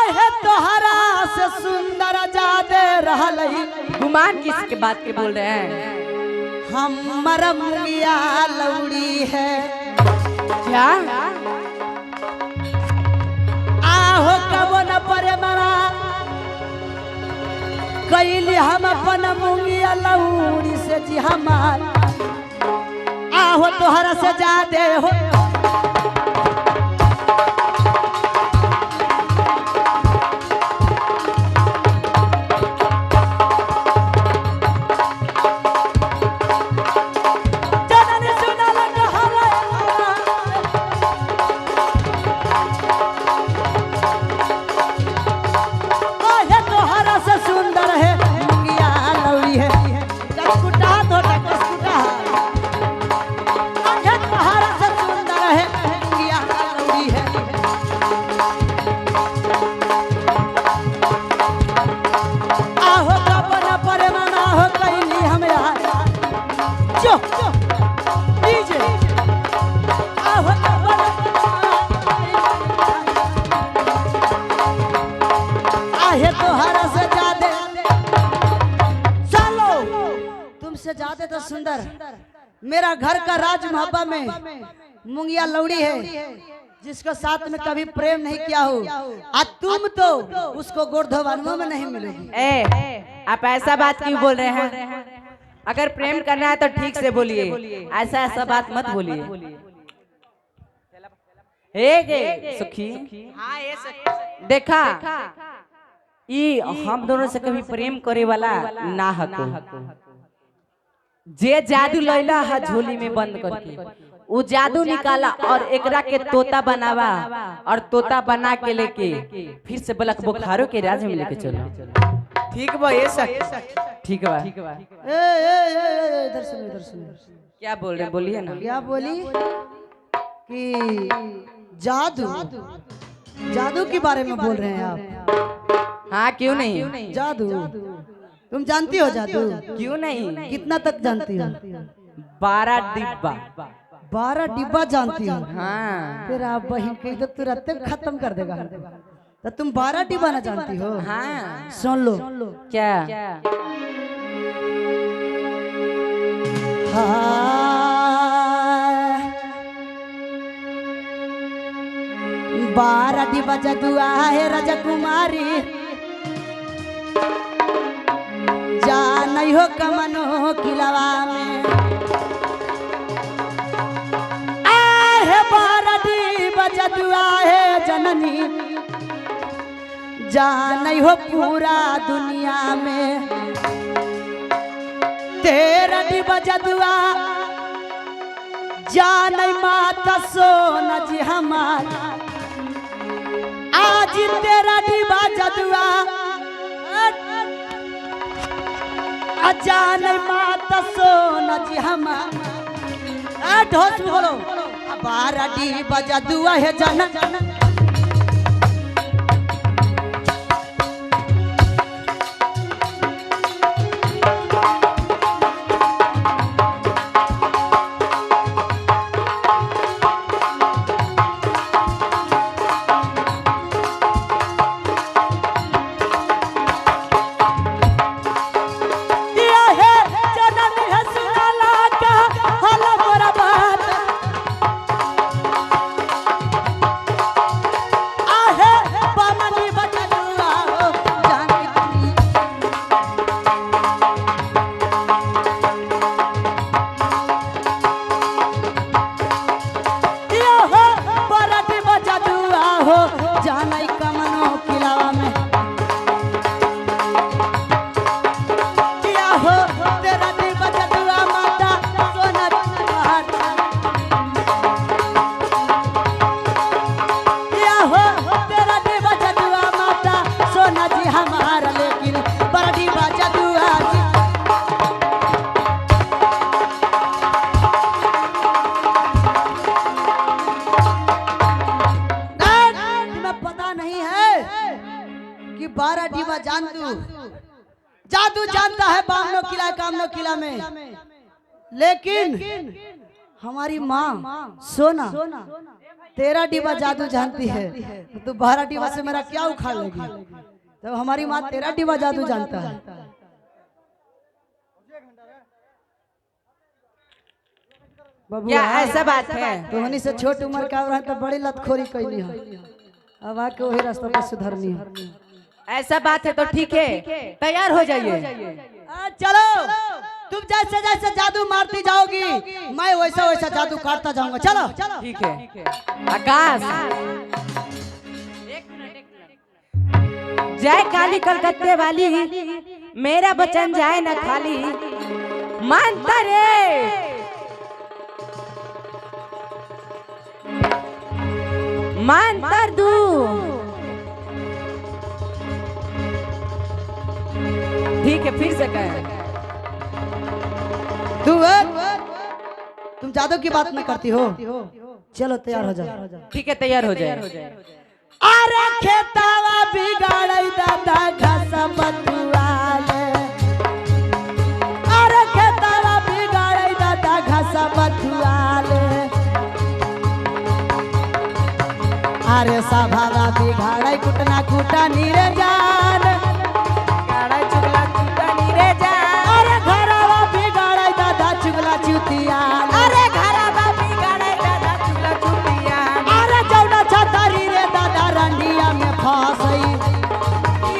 आहे तोहरा से सुंदर जादे रहल गुमान किसके बात के बोल रहे हैं? हमर मुंगिया लौड़ी है। क्या? आहो कबो न परे मरा कैली हम अपन मुंगिया लौड़ी से जी हमार आहो तोहरा से जादे हो। तुमसे ज्यादा तो सुंदर मेरा घर का राज मोहब्बा में मुंगिया लौड़ी है जिसको साथ में कभी प्रेम नहीं किया हो। आज तुम तो उसको गोर्धवानुओं में नहीं मिलोगी। आप ऐसा बात क्यों बोल रहे हैं? अगर प्रेम करना है तो ठीक से बोलिए, ऐसा ऐसा बात मत बोलिए। सुखी देखा ये हम दोनों से कभी प्रेम करे वाला ना हको। जे जादू लैला है झोली में बंद करके वो जादू निकाला और एकरा के तोता बनावा और तोता बना के लेके फिर से बलक बुखारो के राज में लेके चलो। ठीक बा ये सक ठीक बा। इधर सुनो इधर सुनो। क्या बोल रहे बोलिए ना। क्या बोली कि जादू जादू के बारे में बोल रहे हैं आप? हाँ क्यों नहीं? जादू तुम जानती हो जादू? क्यों नहीं? कितना तक जानती हो? 12 डिब्बा। 12 डिब्बा जानती हो? हाँ। फिर आप बहन कही तो तुरंत खत्म कर देगा। तो तुम 12 डिब्बा ना जानती हो? हाँ। सुन लो। क्या? हाँ 12 डिब्बा जादुआ है राजकुमारी जा नहीं हो कमनो किलवा में आहे 12 डिब्बा जादुआ है जननी जा नहीं हो पूरा दुनिया में 13 डिब्बा जादुआ जा नहीं माता सोना जी हमार आज 13 डिब्बा जादुआ अजान माता सोना जी हमार ढोस बोलो 12 डिब्बा जादुआ है जाना कि 12 डिब्बा जानतू जादू जानता है बामनो किला कामनो किला में, लेकिन हमारी माँ सोना तेरा डिब्बा जादू जानती है तो तू 12 डिब्बा से मेरा क्या उखाड़ लेगी? तो हमारी माँ तेरा डिब्बा जादू जानता है। क्या ऐसा बात है? तो हनी से छोट उम्र का रहा तो बड़ी लतखोरी कैली है, अब आके वही रास्ता पर सुधरनी है। ऐसा बात है तो ठीक है, तैयार हो जाइए। चलो, तुम जैसे जैसे जादू मारती जाओगी मैं वैसा वैसा जादू काटता जाऊंगा। चलो ठीक है। आकाश, जय काली कलकत्ते वाली, मेरा बचन जाए न खाली। मानता रे मानतर दू, ठीक है फिर से कहें। तुम जादू की बात न करती हो। चलो तैयार हो जाओ। ठीक है तैयार हो जाए। अरे खेतावा बिगाड़ दादा घासा बथुआले, अरे खेतावा बिगाड़ दादा घासा बथुआले, अरे सभावा बिगाड़ कुटना कुटा नीरे जान, गाड़ा चुगला चुगला नीरे जा। अरे घरवा बिगाड़ दादा चुगला चुतिया, अरे घरवा बिगाड़े दादा चुगला चुतिया, अरे जौना छतरी रे दादा रंडिया में फंसई,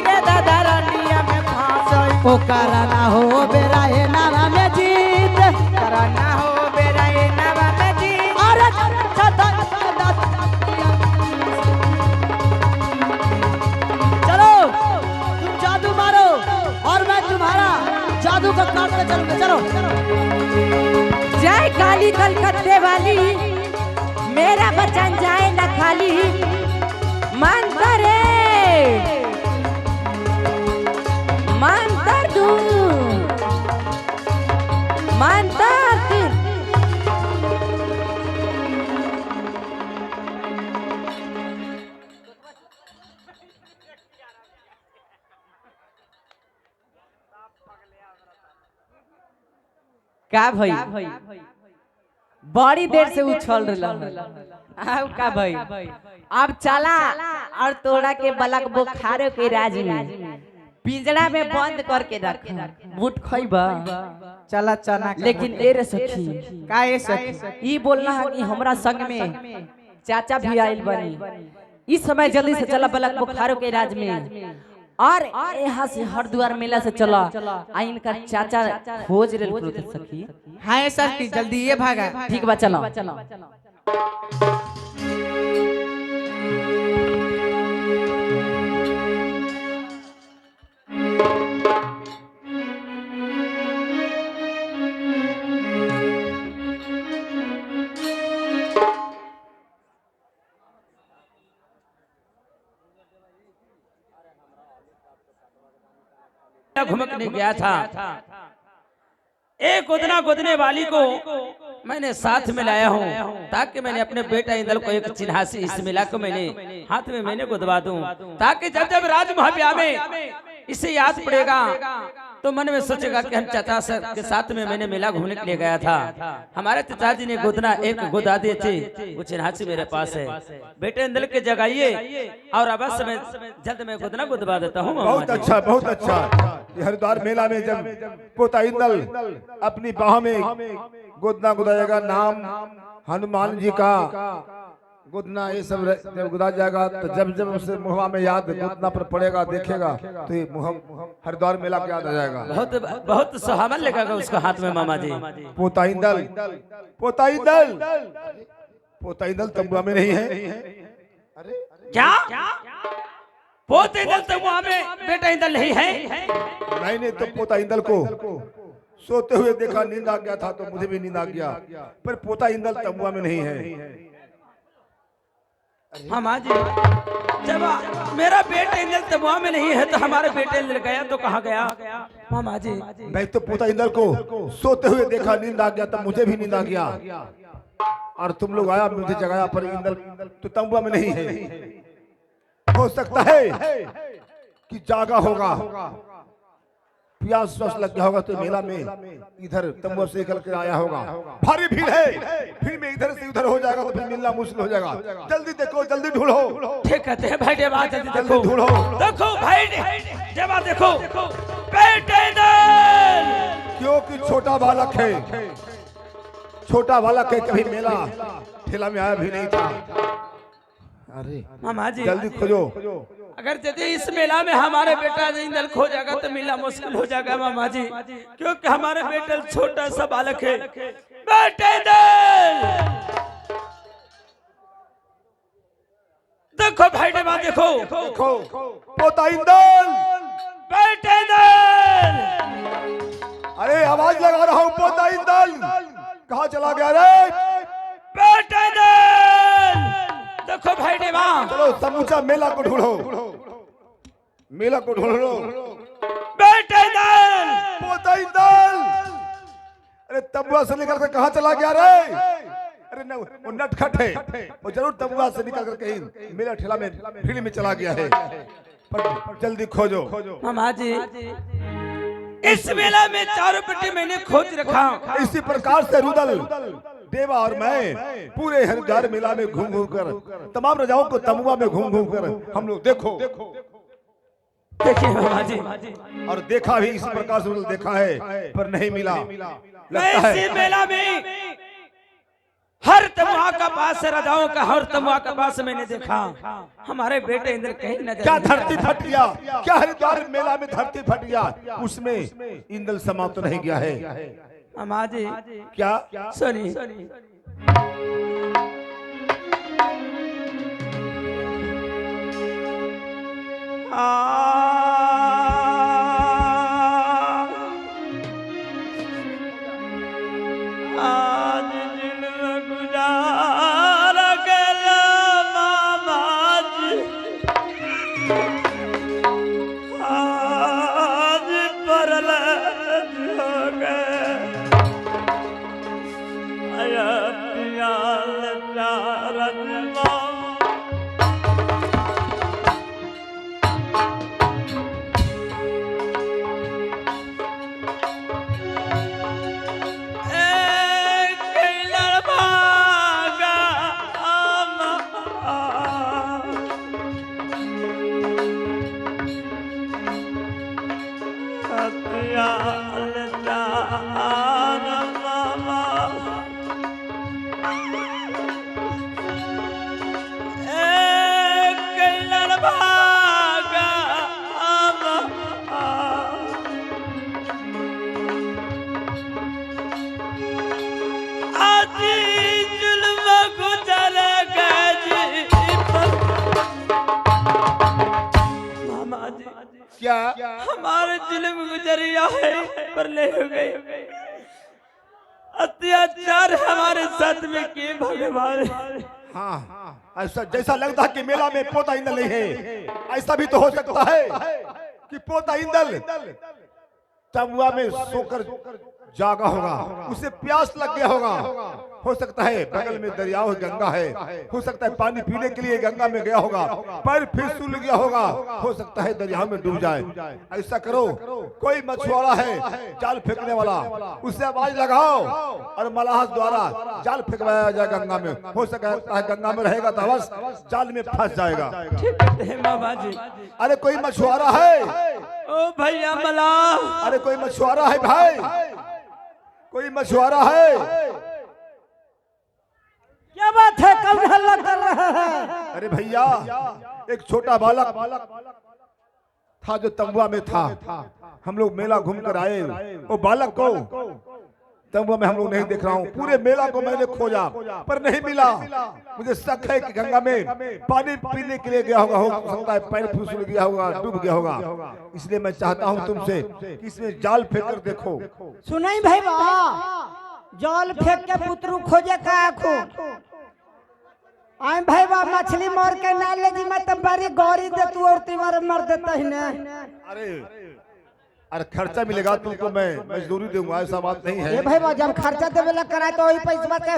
रे दादा रंडिया में फांसई। ओकरा ना हो बेरा हे नावा में जीत, करना हो बेरा ए नवा में जी। अरे छतरी चलो तुम जादू मारो और मैं तुम्हारा जादू का काटते चलूंगा। चलो जय काली कलकत्ते वाली, मेरा बचन जाए न खाली। मानता रे मानतर दू, मानतर का भाई बड़ी देर से उछल रहा का भाई। अब चला और तोड़ा के बलक बुखारो के राज में पिंजड़ा में बंद करके रख। बूट खइबा चला चना लेकिन ए रे सखी, का ये सखी ई बोलना है कि हमरा संग में चाचा भी आइल बनी। इस समय जल्दी से चला बलक बुखारो के राज में, और यहाँ से हरद्वार मेला से चला। आ इनका चाचा खोज रे सखी। हाँ ये सखी जल्दी ये भागा। ठीक बा चलो। घुमकने गया था, एक गोदना गोदने वाली को मैंने साथ में लाया हूँ ताकि मैंने अपने बेटा इंदल को एक चिन्हासी इस मिला को मैंने हाथ में मैंने गुदवा दूं, ताकि जब जब राज महाब्याह में इसे याद पड़ेगा तो मन में सोचेगा कि हम चाचा सर के साथ में मैंने मेला घूमने के लिए गया था। हमारे पिताजी ने गोदना एक गोदा दिए थे, वो चिन्हासी मेरे पास है। बेटे इंदल के जगाइए और अवश्य मैं जल्द में गोदना गुदवा देता हूँ। बहुत अच्छा बहुत अच्छा। हरिद्वार मेला में जब पोता इंदल अपनी बाहों में गोदना गुदाएगा, नाम हनुमान जी का गुदना ये सब जब गुदा जाएगा तो जब जब उसे मुहवा में याद गुदना पर पड़ेगा देखेगा तो ये मुह हरिद्वार मेला के याद आ जाएगा। बहुत बहुत सुहावन लगेगा उसका हाथ में मामा जी। पोता इंदल पोता इंदल पोता इंदल तंबुआ में नहीं है। अरे क्या पोते इंदल तंबुआ में बेटा इंदल नहीं है? मैंने तो पोता इंदल को सोते हुए देखा, नींद आ गया था तो मुझे भी नींद आ गया, पर पोता इंदल तंबुआ में नहीं है। हाँ माँ जी, जब मेरा बेटा इंदल तंबुआ में नहीं है तो हमारे बेटे इंदल गया तो कहाँ गया? हाँ माँ जी, मैं तो पोता इंदल को सोते हुए देखा, नींद आ गया तब मुझे भी नींद आ गया और तुम लोग आया मुझे जगाया, पर इंदल तो तंबुआ में नहीं है। हो सकता है कि जागा होगा, प्यास व्यास लग गया होगा तो मेला में इधर तंबू से निकल कर आया होगा, भारी भीड़ है, फिर में इधर से उधर हो जाएगा तो फिर मिलना मुश्किल हो जाएगा। जल्दी देखो, जल्दी ढूंढो, ठीक कहते हैं भाई देवा, जल्दी जल्दी देखो ढूंढो। देखो भाई देवा, देखो बेटे इंदल, क्योंकि छोटा बालक है, छोटा बालक है, कभी मेला ठेला में आया भी नहीं था। अरे मामा जी जल्दी खोजो। अगर यदि इस मेला में हमारे बेटा इंदल खो जाएगा तो मिलना मुश्किल हो जाएगा मामा जी, क्योंकि हमारे बेटा छोटा सा बालक है। बेटे इंदल, देखो भाई देवा, देखो देखो पोता इंदल, बेटे इंदल, अरे आवाज लगा रहा हूँ, पोता इंदल कहाँ चला गया रे? बेटे इंदल, देखो भाई देवा, चलो समूचा मेला को ढूंढो, मेला को ढूंढो। बेटे इंदल, पोता इंदल, अरे तबुआ से निकल कर कहाँ चला गया रे? अरे न, वो नटखट है, वो जरूर तबुआ से निकल कर कहीं मेला ठेला में भीड़ में चला गया है, पर जल्दी खोजो। मामा जी इस मेला में चारों पट्टी मैंने खोज रखा। इसी प्रकार से रुदल, देवा और मैं पूरे हरिद्वार मेला में घूम घूम कर, तमाम राजाओं को तमुआ में घूम घूम कर हम लोग देखो देखिए मामा जी, और देखा भी इसी प्रकार से रुदल देखा है, पर नहीं मिला। मैं लगता इसी है मेला में हर तमुआ का पास से राजाओं का हर तमुआ का पास मैंने देखा, हमारे बेटे इंद्र कहीं नजर क्या नहीं धरती फट गया, क्या हरिद्वार मेला में धरती फट गया, उसमें इंदल समाप्त नहीं गया है। मामा जी क्या सुनी आज दिल में गुजारा गया मामा जी, आज परल हो गए आया प्याल चारन क्या हमारे जुल्म गुजरिया है पर ले हो गई, अत्याचार हमारे साथ में किए भगवान। हाँ, ऐसा जैसा लगता है कि मेला में पोता इंदल नहीं है, ऐसा भी तो हो सकता है कि पोता इंदल तबुआ में सोकर जागा होगा, उसे प्यास लग गया होगा, हो सकता है बगल में दरिया गंगा है, हो सकता है पानी पीने के लिए गंगा में गया होगा, पैर फिर सुल गया होगा, हो सकता है दरिया में डूब जाए। ऐसा करो, कोई मछुआरा है जाल फेंकने वाला, उससे आवाज लगाओ और मलाह द्वारा जाल फेंकवाया जाए गंगा में, हो सकता है गंगा में रहेगा तो अवश्य जाल में फंस जाएगा। मामा जी अरे कोई मछुआरा है, ओ भैया मला, अरे कोई मछुआरा है भाई, कोई मछुआरा है। क्या बात है, कौन हल्ला कर रहा है? अरे भैया एक छोटा बालक था जो तंबुआ में था, हम लोग मेला घूम कर आए, वो बालक को तंबुआ में हम लोग नहीं देख रहा हूँ, पूरे मेला को मैंने खोजा पर नहीं मिला। मुझे शक है कि गंगा में पानी पीने के लिए गया होगा, हो सकता है पैर फिसल गया होगा, डूब गया होगा, इसलिए मैं चाहता हूँ तुमसे कि इसमें जाल फेंक कर देखो। सुनाई भाई बा, जाल फेंक के पुत्रु खोजे का आखो आए भाई बा, मछली मार के ना ले जी, मैं तो बड़ी गौरी दे तू और तुम्हारे मर देता ही ना। अरे खर्चा मिलेगा तुमको, मैं मजदूरी दूंगा, ऐसा बात नहीं है। ये भाई बा, जब खर्चा देवे ला कराए तो वही पैसा से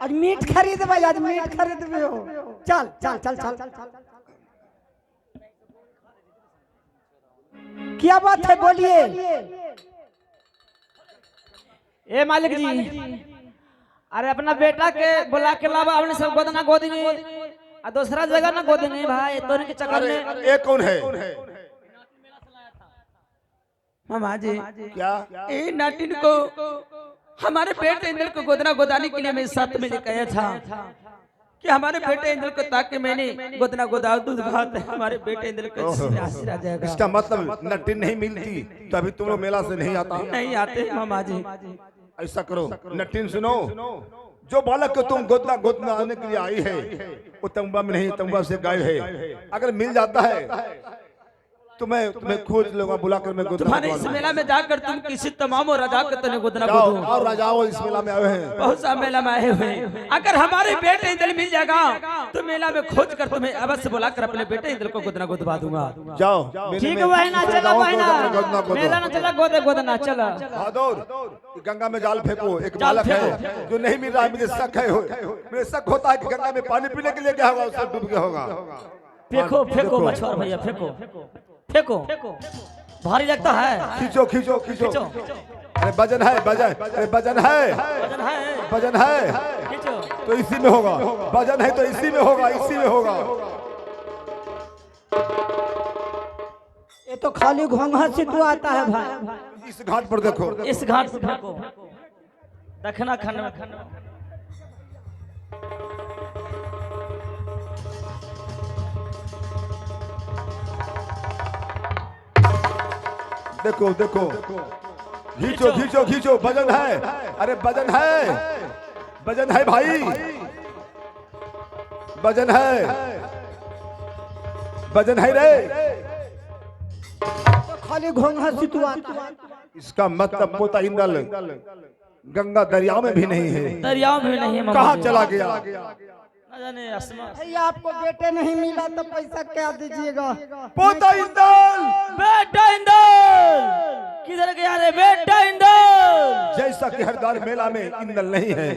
आज मीट खरीद भाई, आज मीट खरीद भी हो। चल चल चल चल, चल। क्या बात है, बोलिए। ए मालिक जी, अरे अपना बेटा के बुला के लावा, अपने सब गोद ना गोद में और दूसरा जगह ना गोद में भाई, तो के चक्कर में। ये कौन है? मामा जी क्या? ए नाटिन को हमारे बेटे इंद्र को गोदना गोदाने के लिए मैं साथ में लेकर आया था कि हमारे बेटे इंद्र को ताकि मैंने गोदना गोदा दूध भात हमारे बेटे इंद्र को आशीर्वाद आ जाएगा। इसका मतलब नटिन नहीं मिलती तो अभी तुम लोग मेला से नहीं आता? नहीं आते मामा जी। ऐसा करो नटिन, सुनो, जो बालक को तुम गोदना गोदना आने के लिए आई है वो तंबा में नहीं, तंबा से गायब है। अगर मिल जाता है तो मैं खोज लूंगा, बुलाकर मैं गोदना तुम्हारे इस मेला में जाकर तुम किसी तमाम राजा को तने गोदना जाओ। गोदो। और राजाओं इस मेला में आए हैं, बहुत सा मेला में आए हुए हैं। अगर हमारे बेटे इंद्र मिल जाएगा तो मेला में खोज कर तुम्हें अवश्य बुलाकर अपने बेटे इंद्र को गोदना गोदवा दूंगा। जाओ। ठीक है बहना, चला बहना, मेला ना चला गोदे गोदना चला। बहादुर, गंगा में जाल फेंको। एक बालक है जो नहीं मिल रहा है, मुझे शक है, मुझे शक होता है कि गंगा में पानी पीने के लिए क्या होगा, उससे डूब गया होगा। फेंको फेंको मछुआर भैया, फेंको फेंको, भारी लगता है। खींचो खींचो खींचो। अरे वजन है, वजन, अरे वजन है, वजन है तो इसी में होगा। वजन है तो इसी में होगा, इसी में होगा। ये तो खाली घोंघा से तू आता है भाई। इस घाट पर देखो, इस घाट से फेंको, दक्षिणा खंड में। देखो देखो, खींचो खींचो खींचो। वजन है, अरे वजन है, वजन है भाई, वजन है, वजन है रे। तो खाली घोंघा से तू आता है। इसका मतलब पोता इंद्र गंगा दरिया में भी नहीं है, दरियाओं में नहीं है मामा कहाँ जी। चला गया? न जाने आसमान। भैया आपको बेटे नहीं मिला तो पैसा क्या दीजिएगा? पोता इंद्र, बेटा इंद्र किधर गया रे बेटा इंद्र? जैसा कि हरिद्वार मेला में इंद्र नहीं है,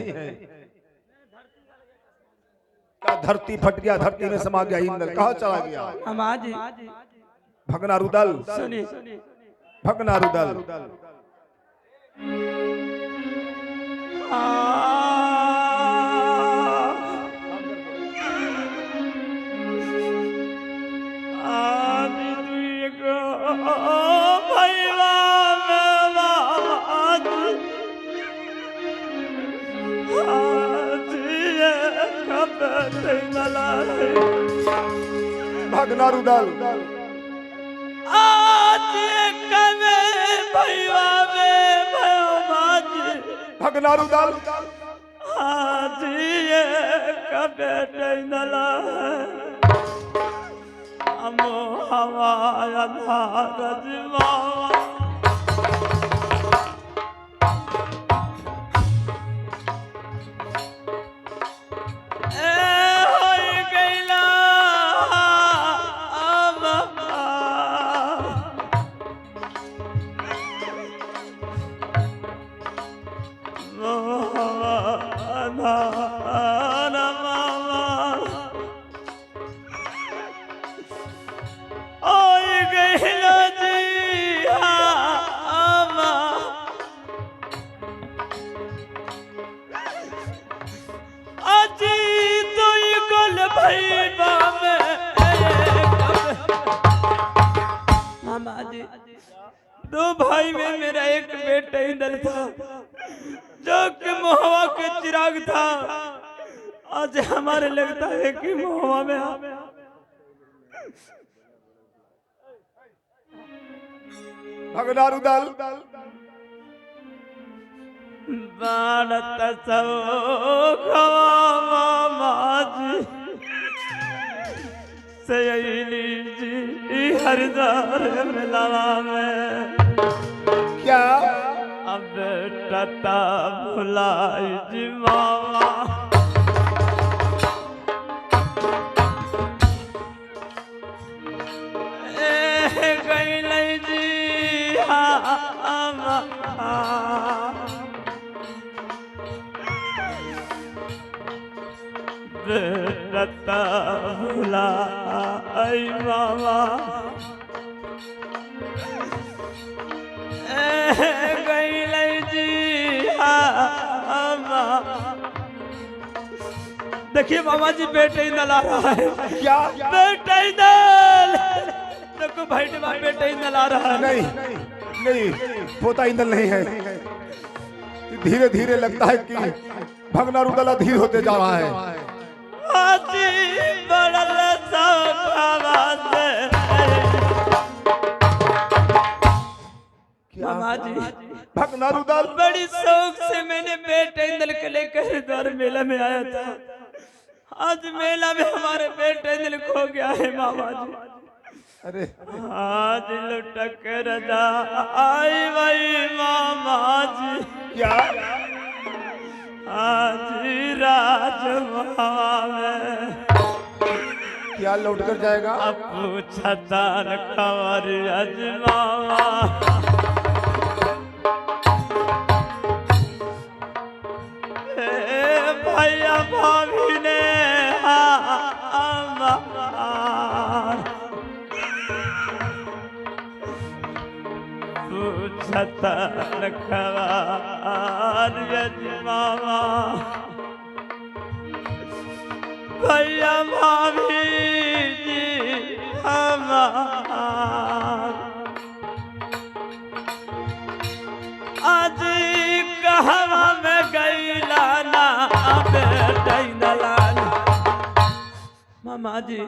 क्या धरती फट गया, धरती में समा गया इंद्र? कहाँ चला गया? मामा जी भगना रुदल, सुनिए, भगना रुदल। भगना रुदल, भगना रुदल। दो भाई में मेरा एक बेटा इंद्र था जो कि महुआ के चिराग था। आज हमारे लगता है कि महुआ में भगना रुदल। भारत सहेली जी हरिद्वार मेला में क्या? अब टटा भुलाई जी मामा। गई जी बेटा भुलाई मामा। गईले जी देखिए मामा जी बेटे इंदल आ रहा है। क्या? बेटे इंदल देखो भाई बेटे इंदल आ रहा है। नहीं नहीं, पोता इंदल नहीं है। धीरे धीरे लगता है कि भगना रुदल अधीर होते जा रहा है। मामा जी भगना रुदल बड़ी शौक से मैंने बेटे इंदल के लेकर हरिद्वार मेला में आया था। आज मेला में हमारे बेटे इंदल खो गया है मामा जी। अरे आज लुटक रजा आई वही मामा जी। क्या? आज राजमा में क्या लौट कर जाएगा? अब पूछता न खबर आज मामा। भैया भाभी ने पूछता न खबर मामा। भैया भाभी जी आज कहवा में गईला ना मामा जी।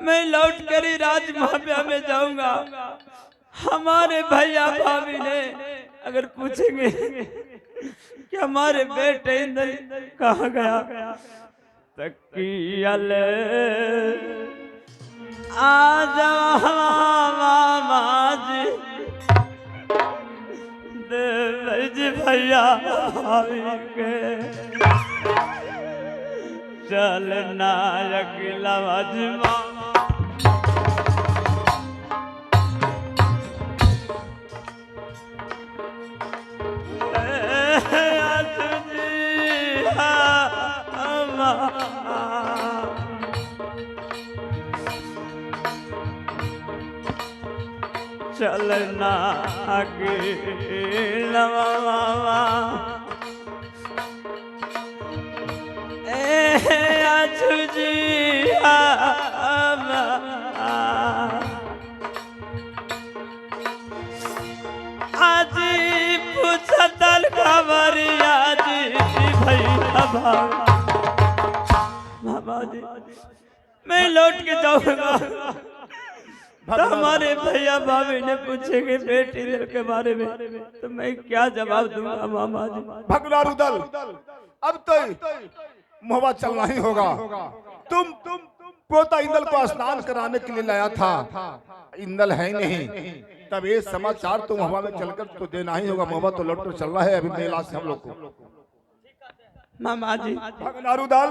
मैं लौट कर ही राजमहल में जाऊंगा। हमारे भैया भाभी ने अगर पूछेंगे कि हमारे बेटे इंदल कहाँ गया तकियल आ जाओ मामा जी। देव जी भैया भाभी के चलना अगला मामा। चलना अगला मामा। आजू जी आज पूछतल खबर आज भैया मामा जी। मैं लौट के जाऊंगा तो हमारे भैया भाभी ने पूछेंगे बेटी इंदल के बारे में तो मैं क्या जवाब दूंगा मामा जी। भगना रुदल अब तो मोहब्बत चलना ही होगा। तुम पोता इंदल को स्नान कराने के लिए लाया था, इंदल है नहीं, तब ये समाचार तुम हवा में चलकर तो देना ही होगा। मोहब्बत तो लौट कर चल रहा है अभी मेला से हम लोग को। मामा जी भगना रुदल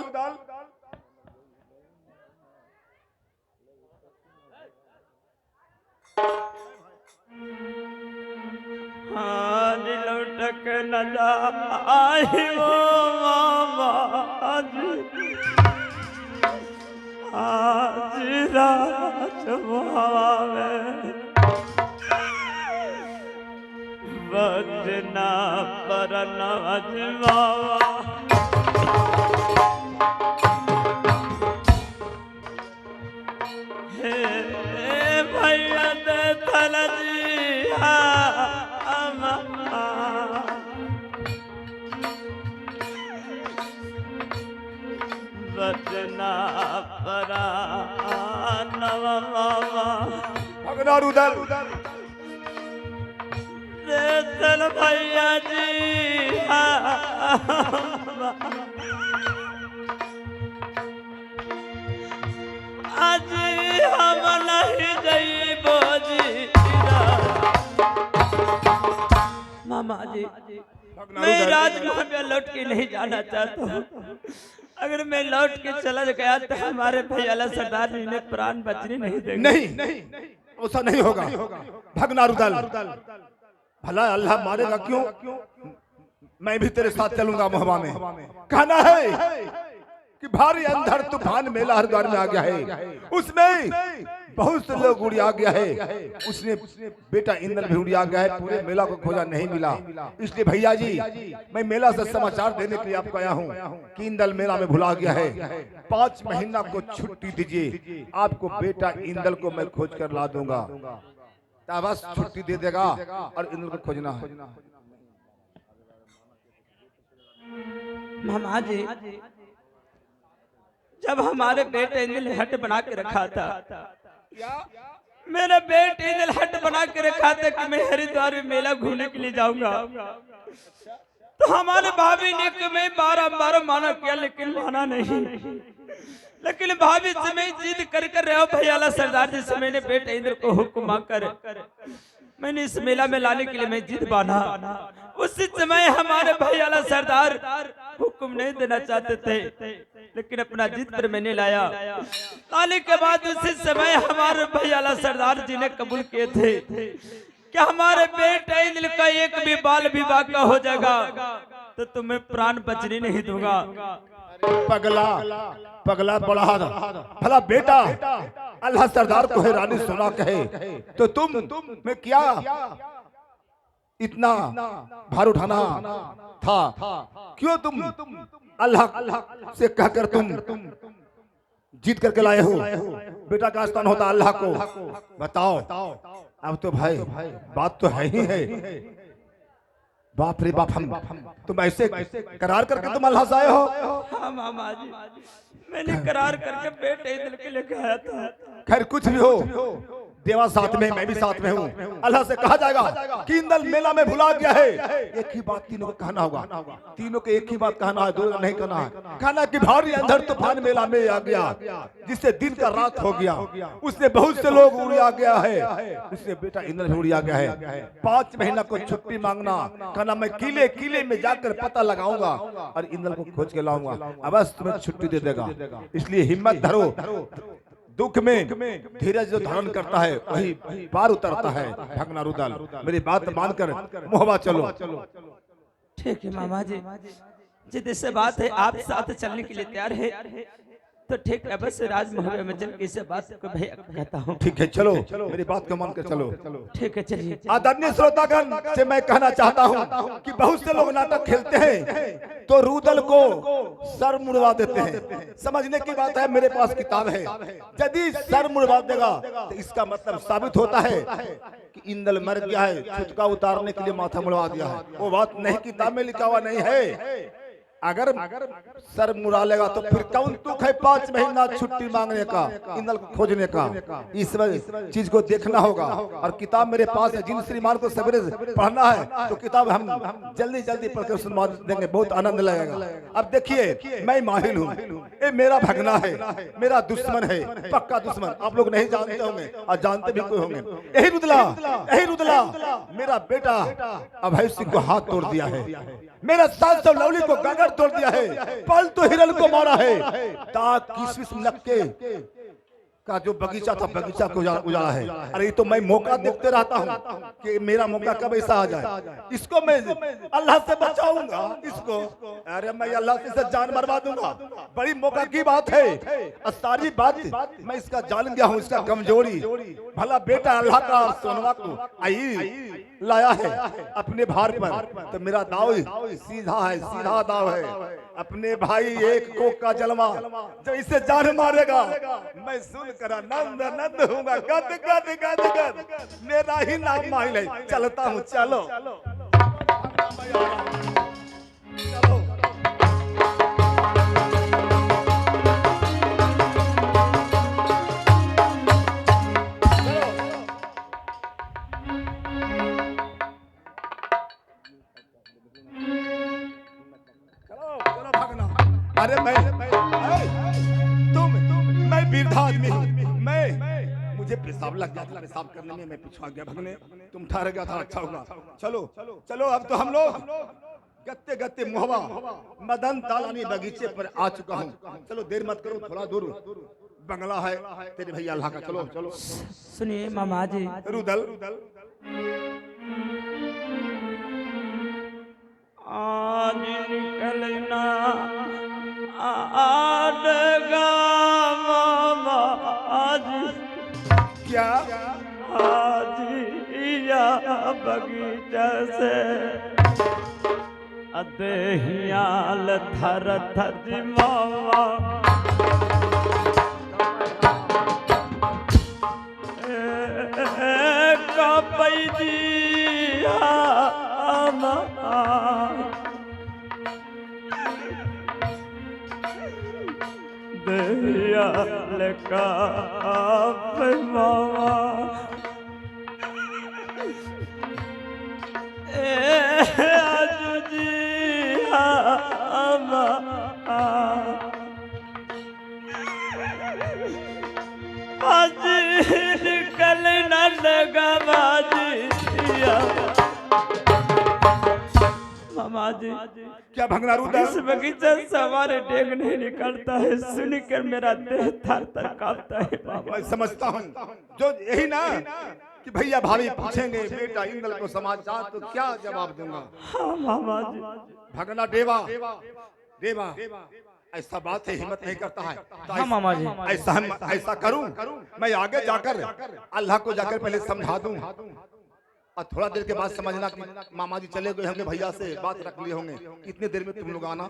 आज लौटक न जाए वो मामा जी। आज रात में बजना पर नवज मामा। भैया दे थलजी बजना परा नवा भगना रुदल चल भैया जी आज हम नहीं जइबो जी। मामा जी मैं राजमहल में लौट के नहीं जाना चाहता हूँ। अगर मैं लौट के चला गया तो हमारे भैया सरदार जी ने प्राण बचने नहीं देंगे। नहीं ऐसा नहीं होगा भगना रुदल। भला अल्लाह मारेगा क्यों? मैं भी तेरे साथ चलूंगा मोहब्बा में। कहना है कि भारी अंधर तूफान मेला हरिद्वार में आ गया है, उसमें बहुत से लोग उड़िया गया है, उसने बेटा इंद्र भी उड़िया गया है, पूरे मेला को खोजा नहीं मिला। इसलिए भैया जी मैं मेला से समाचार देने के लिए आपको आया हूँ कि इंद्र मेला में भुला गया है। 5 महीना को छुट्टी दीजिए, आपको बेटा इंद्र को मैं खोज कर ला दूंगा। बस छुट्टी दे देगा और इंद्र को खोजना है। मामा जी जब हमारे बेटे ने हट बना के रखा था, मेरे बेटे ने हट बना के रखा था कि मैं हरिद्वार में मेला घूमने के लिए जाऊंगा, तो हमारे भाभी ने कि मैं बार माना किया लेकिन माना नहीं। लेकिन भाभी से मैं जिद कर रहे हो भैया सरदार जी से मैंने बेटे इंद्र को हुक्म मांगकर मैंने इस मेला में लाने के लिए मैं जिद बांधा। उसी समय हमारे भैया सरदार हुक्म नहीं देना चाहते थे, लेकिन अपना जिद पर मैंने लाया। लाने के बाद उसी समय हमारे भैया सरदार जी ने कबूल किए थे कि हमारे बेटे इंद्र का एक भी बाल विवाह का हो जाएगा तो तुम्हें प्राण बचने नहीं दूंगा। पगला पगला बड़ा भला बेटा अल्लाह सरदार को है रानी सोना कहे तो तुम में क्या इतना भार उठाना था? क्यों तुम अल्लाह से कहकर तुम जीत करके लाए हो? बेटा का स्थान होता अल्लाह को। बताओ अब तो भाई बात तो है ही है। बाप रे बाप, हम तुम ऐसे करार करके तुम अल्लाह से आए हो? हाँ मामा जी मैंने करार करके बेटे इंद्र के लेके आया था। खैर कुछ भी हो, देवा साथ में, मैं भी साथ में हूँ। अल्लाह से कहा जाएगा कि इंद्र मेला में भुला गया है। एक ही बात तीनों को कहना होगा, तीनों को एक ही बात कहना है, दो नहीं कहना है। कहना कि भारी अंधर तूफान मेला में आ गया, जिससे दिन का रात हो गया, उसने बहुत से लोग उड़िया गया है, उससे बेटा इंद्र भी उड़िया गया है। 5 महीना को छुट्टी मांगना, कहना मैं किले किले में जाकर पता लगाऊंगा और इंद्र को खोज के लाऊंगा। अब बस तुम्हें छुट्टी दे देगा। इसलिए हिम्मत धरो, दुख में धीरज जो धारण करता है वही पार उतरता है। भगना रुदल मेरी बात मानकर मोहबा चलो। ठीक है मामा जी, जिद से बात है आप साथ चलने के लिए तैयार है तो ठीक है, बस राजमहल में चल के बात को भैया कहता हूँ। ठीक है चलो, मेरी बात को मानकर चलो। ठीक है चलिए। आदरणीय श्रोतागण से मैं कहना चाहता हूँ कि बहुत से लोग नाटक खेलते हैं तो रुदल को सर मुड़वा देते हैं। समझने की बात है, मेरे पास किताब है, यदि सर मुड़वा देगा तो इसका मतलब साबित होता है कि इंद्र मर गया है, छुटका उतारने के लिए माथा मुड़वा दिया है। वो बात नहीं किताब में लिखा हुआ नहीं है। अगर सर मुड़ा लेगा तो फिर कौन तुक है 5 महीना छुट्टी मांगने का, इंद्र को खोजने का? इस चीज को देखना होगा। और किताब मेरे पास है, जिन श्रीमान को सवेरे पढ़ना है तो किताब हम जल्दी जल्दी पढ़कर सुनवा देंगे, बहुत आनंद लगेगा। अब देखिए मैं माहिल हूँ, ये मेरा भगना है, मेरा दुश्मन है, पक्का दुश्मन। आप लोग नहीं जानते होंगे और जानते भी कोई होंगे। यही रुदला मेरा बेटा अभय सिंह को हाथ तोड़ दिया है, मेरा 700 लवली को गगर तोड़ दिया है, पालतू हिरन को मारा है, ताक किसमिस नक्के का जो बगीचा था बगीचा को उजाड़ा है। अरे तो मैं मौका देखते रहता हूँ कि मेरा मौका कब ऐसा आ जाए, इसको मैं अल्लाह से बचाऊंगा इसको। अरे मैं अल्लाह से जान मरवा दूंगा, बड़ी मौका की बात है। सारी बात मैं इसका जान गया हूँ, इसका कमजोरी। भला बेटा अल्लाह का सोनवा को आई लाया है अपने भार पर, तो मेरा दाव सीधा है, सीधा दाव है। अपने भाई एक कोक का जलवा जो इसे जान मारेगा, मैं सुन कर नंद नंद हूँगा, गद गद गद गद मेरा ही नाम माहिल है। चलता हूँ, चलो चलो। अरे मैं वृद्धा आदमी हूँ, मैं मुझे पेशाब लग गया था, पेशाब करने में मैं पिछवा गया। भगने तुम ठहर गया था, अच्छा होगा। चलो चलो अब तो हम लोग गत्ते गत्ते मुहवा मदन तालानी बगीचे पर आ चुका हूँ। चलो देर मत करो, थोड़ा दूर बंगला है तेरे भैया अल्लाह का। चलो चलो। सुनिए मामा जी, रुदल आज निकलना आडगा मामा आज क्या? हाजिया बगीचा से अदहियाल थर थर मावा दयाल का मावा कल न लगा मामा जी क्या भंगनारू दल? इस बगीचे से हमारे डेग नहीं निकलता है, सुनकर मेरा देह थर थर कांपता है बाबा। मैं समझता हूँ जो यही ना कि भैया भाभी पूछेंगे बेटा इंद्र को समाचार तो क्या जवाब दूंगा? हाँ मामा जी। भगना देवा देवा ऐसा बात है, हिम्मत नहीं करता है तो हाँ मामा जी। ऐसा करूं मैं आगे जाकर अल्लाह को जाकर पहले समझा दूं और थोड़ा देर के बाद समझना कि मामा जी चले गए होंगे, भैया से बात रख लिए होंगे, कितने देर में तुम लोग आना।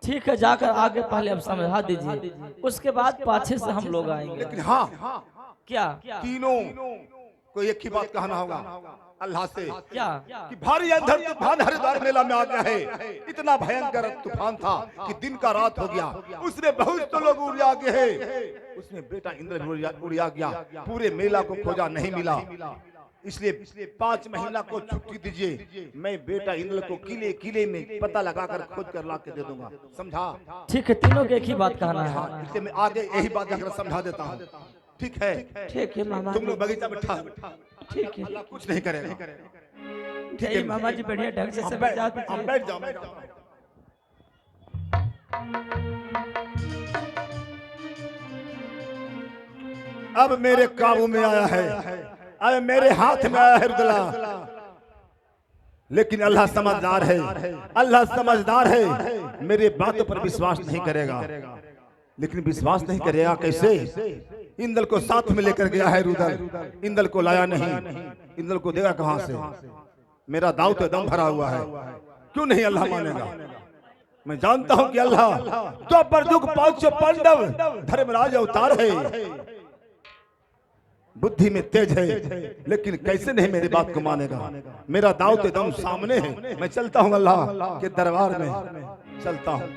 ठीक है, जाकर आगे पहले अब समझा दीजिए, उसके बाद पाछे से हम लोग आएंगे। लेकिन हाँ क्या? तीनों को एक ही बात कहना होगा अल्लाह से क्या? कि भारी अंधर तूफान हरिद्वार मेला में आ गया है। इतना भयंकर तूफान था कि दिन का रात हो गया, उसमें बहुत तो लोग उड़िया गए हैं, उसमें बेटा इंद्र भी उड़िया गया, पूरे मेला को खोजा नहीं मिला, इसलिए 5 महीना को छुट्टी दीजिए, मैं बेटा इंद्र को किले किले में पता लगाकर खोज कर ला के दे दूंगा। समझा? ठीक है, तीनों के एक ही बात कहना है। हाँ, इसलिए मैं आगे यही बात जाकर समझा देता हूँ। ठीक है? ठीक है मामा तुम लोग बगीचा में ठहरो, ठीक है। अल्लाह कुछ नहीं करेगा। ठीक ठीक है मामा जी, बढ़िया ढंग से आप समझा बैठ दीजिए। बैठ जाओ, बैठ जाओ। अब मेरे काबू में आया है, अब मेरे हाथ में आया है रुदला, लेकिन अल्लाह समझदार है, अल्लाह समझदार है, मेरे बातों पर विश्वास नहीं करेगा। लेकिन विश्वास नहीं करेगा कैसे? इंद्र को साथ में लेकर गया है रुदल, इंद्र को लाया नहीं, इंद्र को देगा कहां से? मेरा दाव तो दम भरा हुआ है, क्यों नहीं अल्लाह मानेगा? मैं जानता हूं कि अल्लाह तो पर दुख 500 पांडव धर्मराज अवतार है, बुद्धि में तेज है, लेकिन कैसे नहीं मेरी बात को मानेगा? मेरा दाव तो दम सामने है, मैं चलता हूं अल्लाह के दरबार में, चलता हूं।